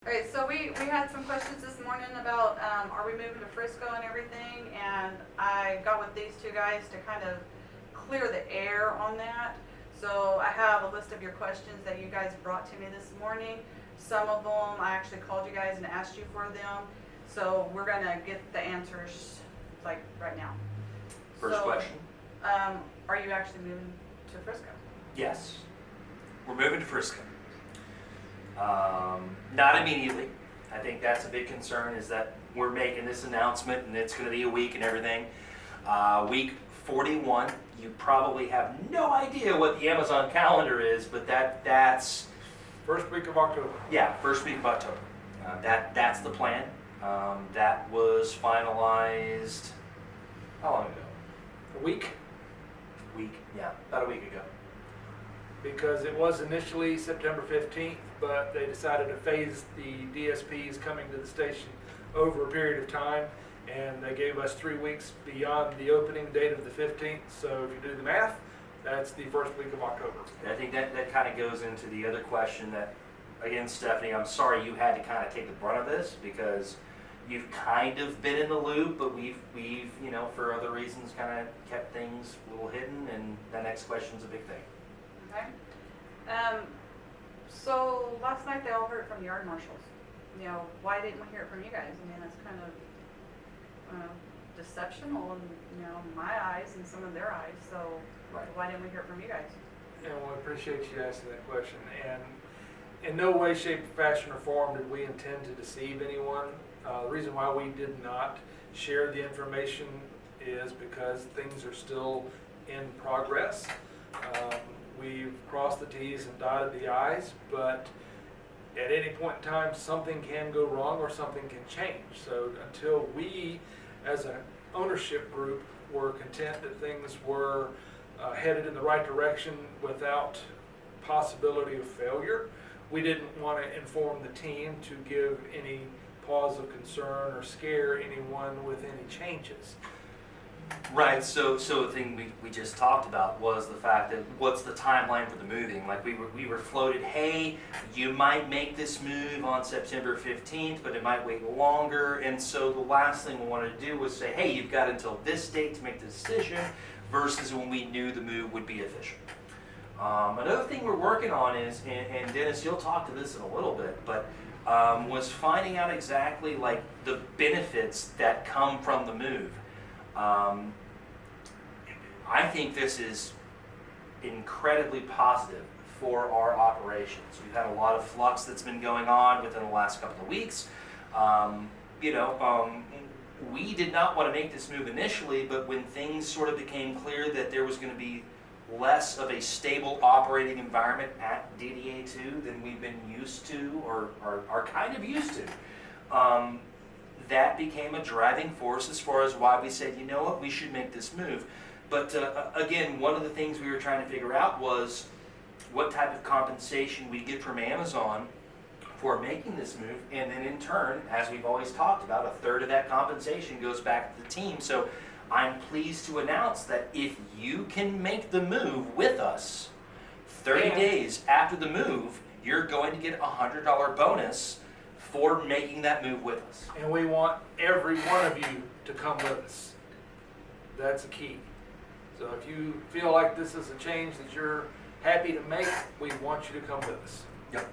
Alright, so we had some questions this morning about, are we moving to Frisco and everything, and I got with these two guys to kind of clear the air on that. So I have a list of your questions that you guys brought to me this morning. Some of them, I actually called you guys and asked you for them, so we're gonna get the answers, like, right now. First question. Are you actually moving to Frisco? Yes, we're moving to Frisco. Not immediately. I think that's a big concern, is that we're making this announcement and it's going to be a week and everything. Week 41, you probably have no idea what the Amazon calendar is, but that's First week of October. yeah, first week of October. That's the plan. That was finalized how long ago? A week, About a week ago. because it was initially September 15th, but they decided to phase the DSPs coming to the station over a period of time, and they gave us 3 weeks beyond the opening date of the 15th. So if you do the math, that's the first week of October. And I think that kind of goes into the other question that, again, Stephanie, I'm sorry you had to kind of take the brunt of this, because you've kind of been in the loop, but we've for other reasons kind of kept things a little hidden, and the next question's a big thing. Okay. So last night they all heard from the yard marshals. Why didn't we hear it from you guys? I mean, that's kind of deceptional in my eyes and some of their eyes. So Right. why didn't we hear it from you guys? And we appreciate you asking that question. And in no way, shape, fashion, or form did we intend to deceive anyone. The reason why we did not share the information is because things are still in progress. We've crossed the T's and dotted the I's, but at any point in time, something can go wrong or something can change. So until we, as an ownership group, were content that things were headed in the right direction without possibility of failure, we didn't want to inform the team to give any pause of concern or scare anyone with any changes. Right. So the thing we just talked about was the fact that what's the timeline for the moving? Like we were floated, hey, you might make this move on September 15th, but it might wait longer. And so the last thing we wanted to do was say, hey, you've got until this date to make the decision, versus when we knew the move would be official. Another thing we're working on is, and Dennis, you'll talk to this in a little bit, but was finding out exactly like the benefits that come from the move. I think this is incredibly positive for our operations. We've had a lot of flux that's been going on within the last couple of weeks. We did not want to make this move initially, but when things sort of became clear that there was going to be less of a stable operating environment at DDA2 than we've been used to, or are kind of used to, that became a driving force as far as why we said, you know what, we should make this move. But again, one of the things we were trying to figure out was what type of compensation we get from Amazon for making this move, and then in turn, as we've always talked about, a third of that compensation goes back to the team. So I'm pleased to announce that if you can make the move with us, 30 days after the move, you're going to get a $100 bonus for making that move with us. And we want every one of you to come with us. That's the key. So if you feel like this is a change that you're happy to make, we want you to come with us. Yep,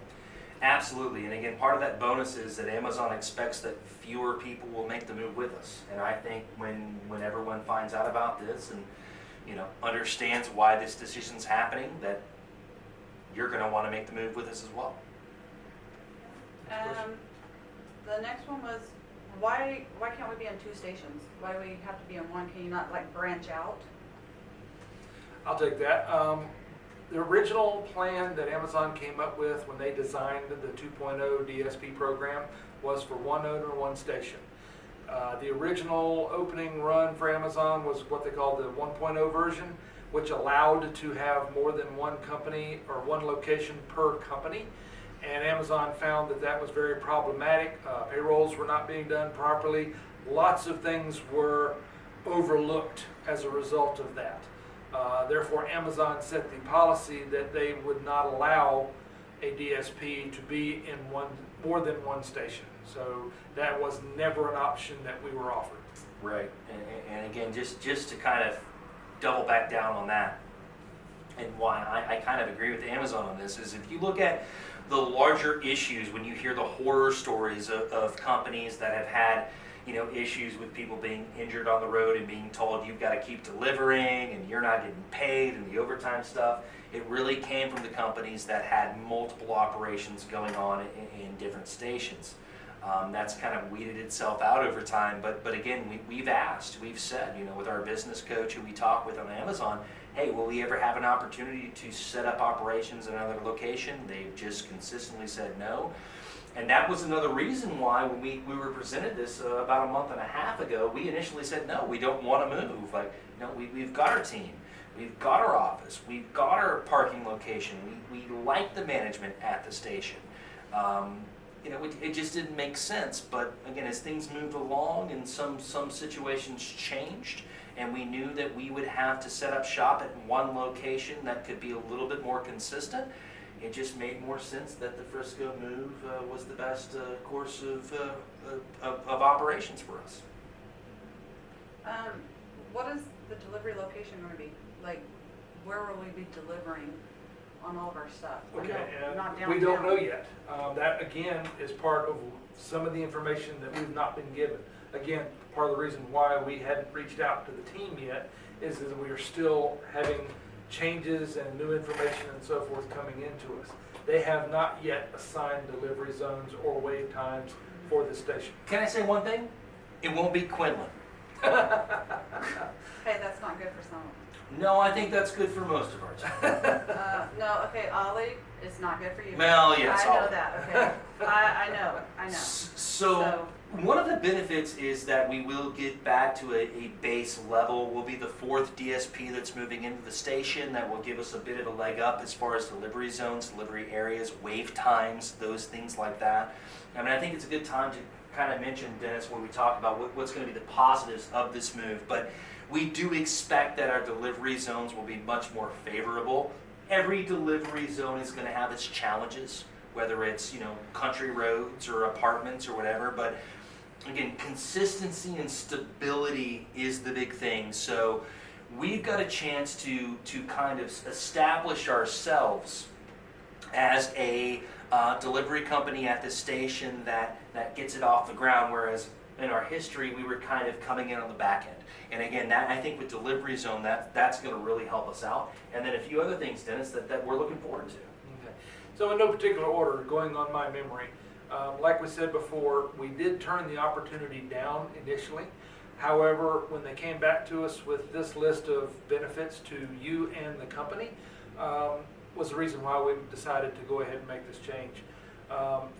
absolutely. And again, part of that bonus is that Amazon expects that fewer people will make the move with us. And I think when everyone finds out about this and understands why this decision's happening, that you're going to want to make the move with us as well. The next one was, why can't we be in 2 stations? Why do we have to be in one? Can you not branch out? I'll take that. The original plan that Amazon came up with when they designed the 2.0 DSP program was for one owner, one station. The original opening run for Amazon was what they called the 1.0 version, which allowed to have more than one company or one location per company. And Amazon found that was very problematic. Payrolls were not being done properly. Lots of things were overlooked as a result of that. Therefore, Amazon set the policy that they would not allow a DSP to be in one more than one station. So that was never an option that we were offered. Right, and again, just to kind of double back down on that, and why I kind of agree with Amazon on this, is if you look at the larger issues, when you hear the horror stories of companies that have had, you know, issues with people being injured on the road and being told you've got to keep delivering and you're not getting paid and the overtime stuff, it really came from the companies that had multiple operations going on in different stations. That's kind of weeded itself out over time, but again, we've asked, we've said, you know, with our business coach who we talk with on Amazon, hey, will we ever have an opportunity to set up operations in another location? They've just consistently said no. And that was another reason why when we were presented this about a month and a half ago, we initially said, no, we don't want to move. Like, no, we've got our team, we've got our office, we've got our parking location, we like the management at the station. You know, it just didn't make sense. But again, as things moved along and some situations changed, and we knew that we would have to set up shop at one location that could be a little bit more consistent, it just made more sense that the Frisco Move was the best course of operations for us. What is the delivery location going to be? Like, where will we be delivering on all of our stuff? I Okay, know, and not we don't downtown. know yet. That again is part of some of the information that we've not been given. Again, part of the reason why we hadn't reached out to the team yet is that we are still having changes and new information and so forth coming into us. They have not yet assigned delivery zones or wait times for the station. Can I say one thing? It won't be Quinlan. Hey, that's not good for some. No, I think that's good for most of our team. No, okay, Ollie, it's not good for you. Well, yes, I know Ollie. that, okay. I know. So one of the benefits is that we will get back to a base level. We'll be the fourth DSP that's moving into the station. That will give us a bit of a leg up as far as delivery zones, delivery areas, wave times, those things like that. I mean, I think it's a good time to kind of mention, Dennis, when we talk about what's going to be the positives of this move. But we do expect that our delivery zones will be much more favorable. Every delivery zone is going to have its challenges, whether it's, you know, country roads or apartments or whatever. But again, consistency and stability is the big thing. So we've got a chance to kind of establish ourselves as a delivery company at the station that gets it off the ground, whereas in our history we were kind of coming in on the back end. And again, that I think with delivery zone, that's going to really help us out. And then a few other things, Dennis, that we're looking forward to. Okay. So in no particular order, going on my memory, like we said before, we did turn the opportunity down initially. However, when they came back to us with this list of benefits to you and the company, was the reason why we decided to go ahead and make this change.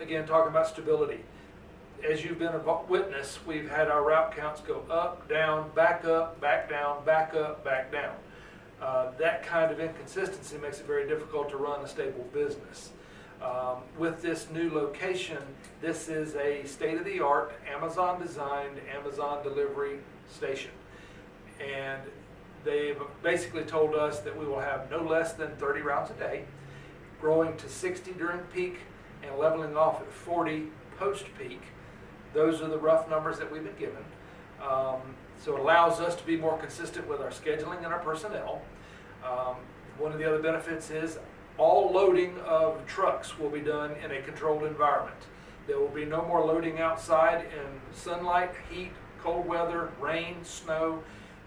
Again, talking about stability. As you've been a witness, we've had our route counts go up, down, back down, back up, back down. That kind of inconsistency makes it very difficult to run a stable business. With this new location, this is a state-of-the-art, Amazon-designed, Amazon delivery station. And they've basically told us that we will have no less than 30 routes a day, growing to 60 during peak and leveling off at 40 post-peak. Those are the rough numbers that we've been given. So it allows us to be more consistent with our scheduling and our personnel. One of the other benefits is all loading of trucks will be done in a controlled environment. There will be no more loading outside in sunlight, heat, cold weather, rain, snow.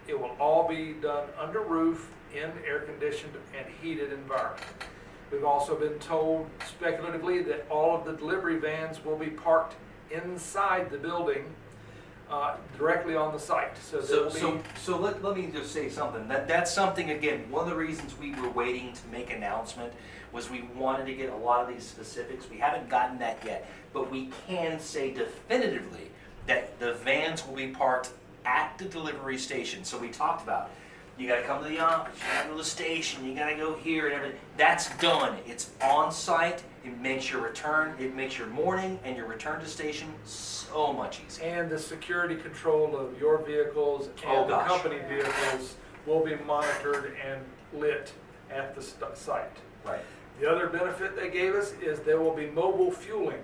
It will all be done under roof in air-conditioned and heated environment. We've also been told speculatively that all of the delivery vans will be parked inside the building, directly on the site. So let me just say something. That's something, again, one of the reasons we were waiting to make announcement was we wanted to get a lot of these specifics. We haven't gotten that yet, but we can say definitively that the vans will be parked at the delivery station. So we talked about, you got to come to the office, you got to go to the station, you got to go here and everything. That's done. It's on site. It makes your return, it makes your morning and your return to station so much easier. And the security control of your vehicles and the company vehicles will be monitored and lit at the site. Right. The other benefit they gave us is there will be mobile fueling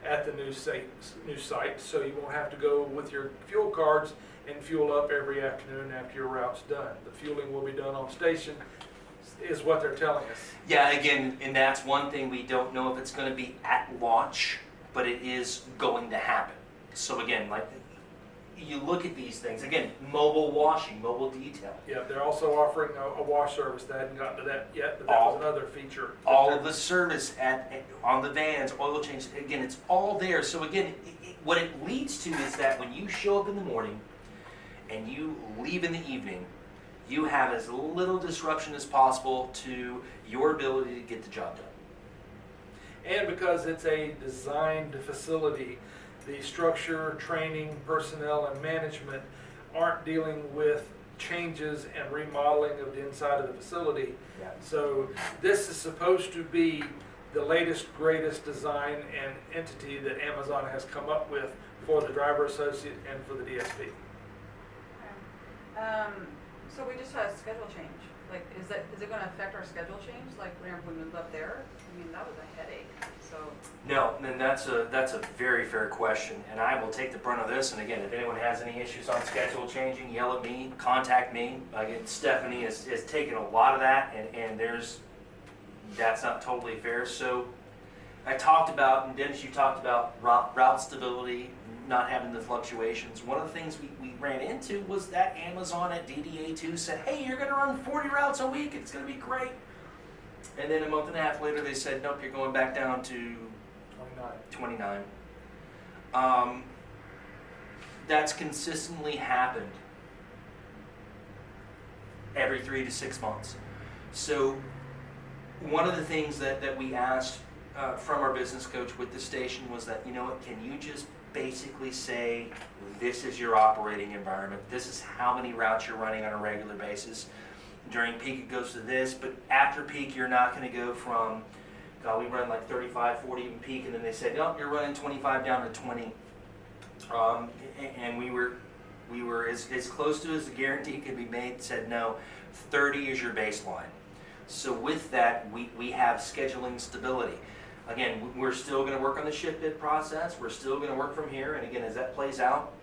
at the new site, so you won't have to go with your fuel cards and fuel up every afternoon after your route's done. The fueling will be done on station, is what they're telling us. Yeah, again, and that's one thing we don't know if it's going to be at launch, but it is going to happen. So again, like you look at these things, again, mobile washing, mobile detailing. Yeah, they're also offering a wash service. They hadn't gotten to that yet, but that was another feature. All of the service on the vans, oil change, again, it's all there. So again, what it leads to is that when you show up in the morning and you leave in the evening, you have as little disruption as possible to your ability to get the job done. And because it's a designed facility, the structure, training, personnel, and management aren't dealing with changes and remodeling of the inside of the facility. Yeah. So this is supposed to be the latest, greatest design and entity that Amazon has come up with for the driver associate and for the DSP. So we just had a schedule change. Like, is it going to affect our schedule change? Like, whenever we move up there? I mean, that was a headache. So. No, and that's a very fair question, and I will take the brunt of this. And again, if anyone has any issues on schedule changing, yell at me, contact me. Again, Stephanie has taken a lot of that, and that's not totally fair. So I talked about, and Dennis, you talked about route stability, not having the fluctuations. One of the things we ran into was that Amazon at DDA2 said, hey, you're going to run 40 routes a week. It's going to be great. And then a month and a half later, they said, nope, you're going back down to 29. That's consistently happened every 3 to 6 months. So one of the things that we asked from our business coach with the station was that, you know what, can you just basically say, this is your operating environment. This is how many routes you're running on a regular basis. During peak, it goes to this, but after peak, you're not going to go from, God, we run like 35, 40 in peak, and then they said, no, you're running 25 down to 20. And we were as close to as the guarantee could be made, said no, 30 is your baseline. So with that, we have scheduling stability. Again, we're still going to work on the shift bid process. We're still going to work from here, and again, as that plays out,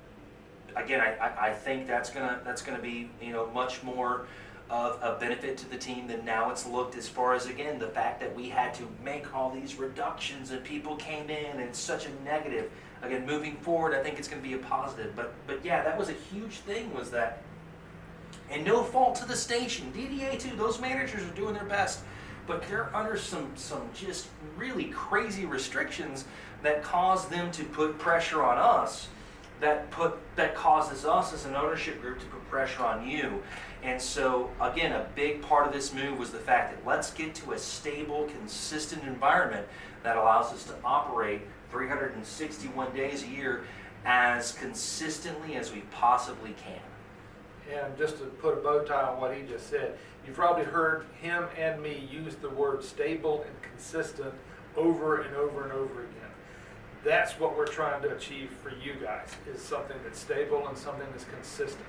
again, I think that's gonna be, you know, much more of a benefit to the team than now it's looked, as far as, again, the fact that we had to make all these reductions and people came in and it's such a negative. Again, moving forward, I think it's going to be a positive. But yeah, that was a huge thing, was that, and no fault to the station, DDA2, those managers are doing their best, but they're under some just really crazy restrictions that cause them to put pressure on us, that causes us as an ownership group to put pressure on you. And so again, a big part of this move was the fact that let's get to a stable, consistent environment that allows us to operate 361 days a year as consistently as we possibly can. And just to put a bow tie on what he just said, you've probably heard him and me use the word stable and consistent over and over and over again. That's what we're trying to achieve for you guys, is something that's stable and something that's consistent.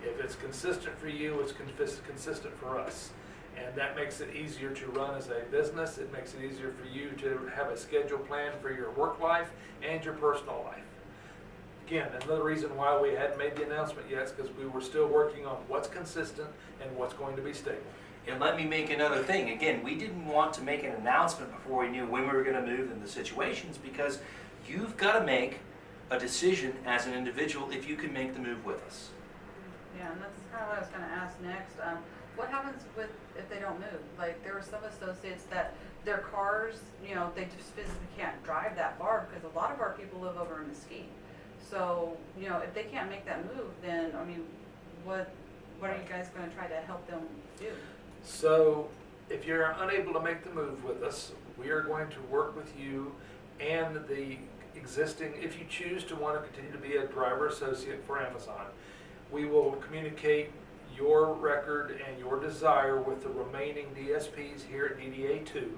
If it's consistent for you, it's consistent for us. And that makes it easier to run as a business. It makes it easier for you to have a schedule plan for your work life and your personal life. Again, another reason why we hadn't made the announcement yet is because we were still working on what's consistent and what's going to be stable. And let me make another thing. Again, we didn't want to make an announcement before we knew when we were going to move in the situations, because you've got to make a decision as an individual if you can make the move with us. Yeah, and that's kind of what I was going to ask next. What happens if they don't move? Like, there are some associates that their cars, you know, they just physically can't drive that far, because a lot of our people live over in Mesquite. So, you know, if they can't make that move, then, I mean, what are you guys going to try to help them do? So, if you're unable to make the move with us, we are going to work with you and the existing, if you choose to want to continue to be a driver associate for Amazon, we will communicate your record and your desire with the remaining DSPs here at DDA2,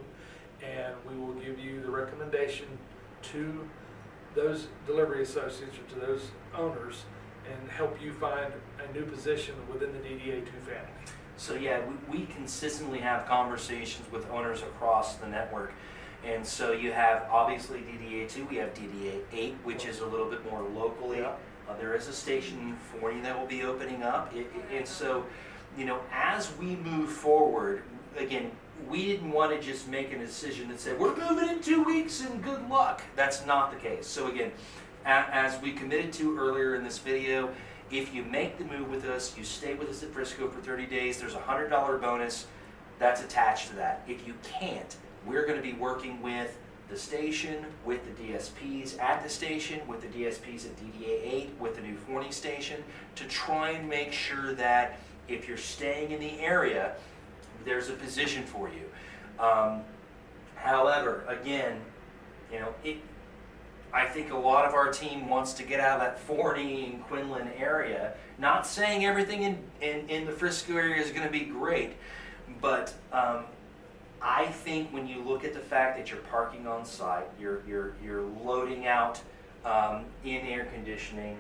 and we will give you the recommendation to those delivery associates or to those owners and help you find a new position within the DDA2 family. So yeah, we consistently have conversations with owners across the network. And so you have obviously DDA 2, we have DDA 8, which is a little bit more locally. Yeah. There is a station in Forney that will be opening up. And so, you know, as we move forward, again, we didn't want to just make a decision that said, we're moving in 2 weeks and good luck. That's not the case. So again, as we committed to earlier in this video, if you make the move with us, you stay with us at Frisco for 30 days, there's a $100 bonus that's attached to that. If you can't, we're going to be working with the station, with the DSPs at the station, with the DSPs at DDA 8, with the new Forney station, to try and make sure that if you're staying in the area, there's a position for you. However, again, you know, I think a lot of our team wants to get out of that Forney and Quinlan area. Not saying everything in the Frisco area is going to be great, but I think when you look at the fact that you're parking on site, you're loading out in air conditioning,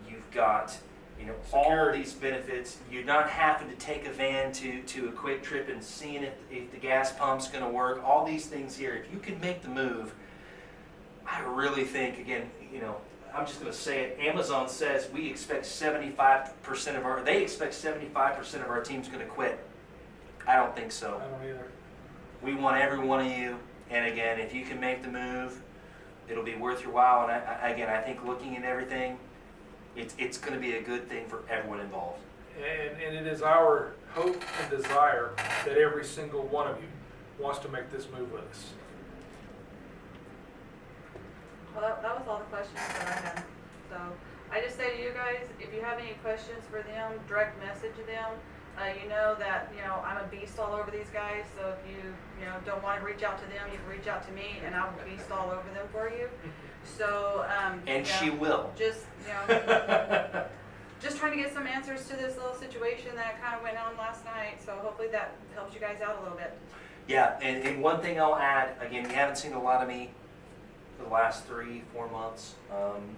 you've got, you know, all of these benefits. You're not having to take a van to a quick trip and seeing if the gas pump's going to work. All these things here, if you can make the move, I really think, again, you know, I'm just going to say it. Amazon says we expect 75% of they expect 75% of our team's going to quit. I don't think so. I don't either. We want every one of you, and again, if you can make the move, it'll be worth your while. And I think looking at everything, it's going to be a good thing for everyone involved. And it is our hope and desire that every single one of you wants to make this move with us. Well, that was all the questions that I had. So I just say to you guys, if you have any questions for them, direct message them. You know that, you know, I'm a beast all over these guys, so if you don't want to reach out to them, you can reach out to me, and I'll beast all over them for you. So, And she will. Just, just trying to get some answers to this little situation that kind of went on last night, so hopefully that helps you guys out a little bit. Yeah, and one thing I'll add, again, you haven't seen a lot of me for the last 3-4 months.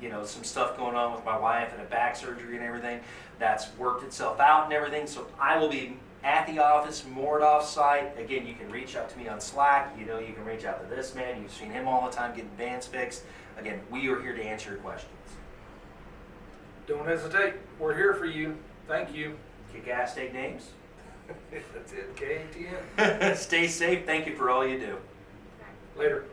You know, some stuff going on with my wife and a back surgery and everything. That's worked itself out and everything. So I will be at the office, moored off site. Again, you can reach out to me on Slack. You know, you can reach out to this man. You've seen him all the time getting vans fixed. Again, we are here to answer your questions. Don't hesitate. We're here for you. Thank you. Kick ass, take names. That's it. KATM. Stay safe. Thank you for all you do. Later.